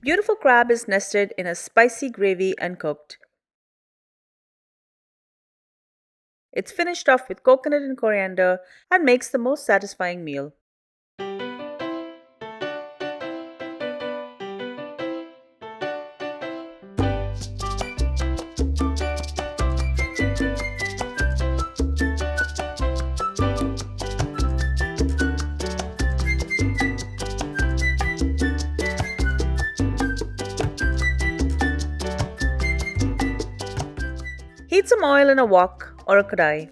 Beautiful crab is nested in a spicy gravy and cooked. It's finished off with coconut and coriander and makes the most satisfying meal. Heat some oil in a wok or a kadai.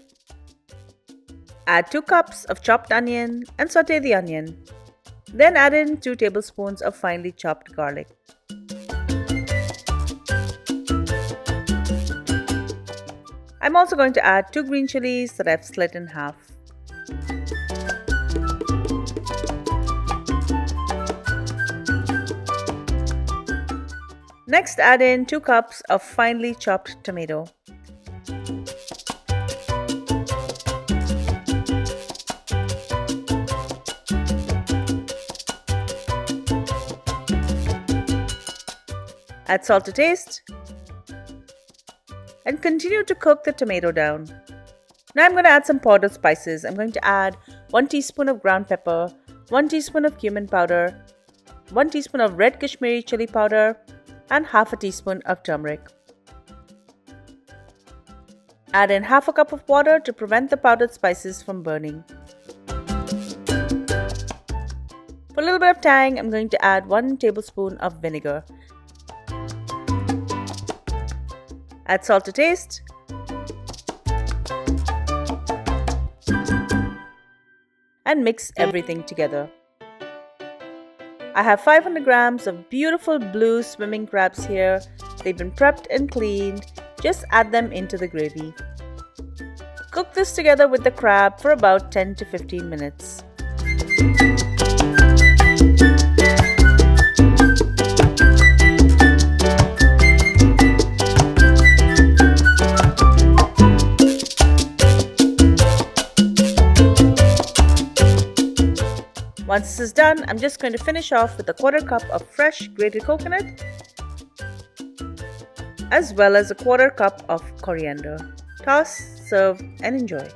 Add 2 cups of chopped onion and saute the onion. Then add in 2 tablespoons of finely chopped garlic. I'm also going to add 2 green chillies that I've slit in half. Next, add in 2 cups of finely chopped tomato. Add salt to taste and continue to cook the tomato down. Now I'm going to add some powdered spices. I'm going to add 1 teaspoon of ground pepper, 1 teaspoon of cumin powder, 1 teaspoon of red Kashmiri chili powder, and half a teaspoon of turmeric. Add in half a cup of water to prevent the powdered spices from burning. For a little bit of tang, I'm going to add 1 tablespoon of vinegar. Add salt to taste. And mix everything together. I have 500 grams of beautiful blue swimming crabs here. They've been prepped and cleaned. Just add them into the gravy. Cook this together with the crab for about 10 to 15 minutes. Once this is done, I'm just going to finish off with a 1/4 cup of fresh grated coconut as well as a 1/4 cup of coriander. Toss, serve and enjoy.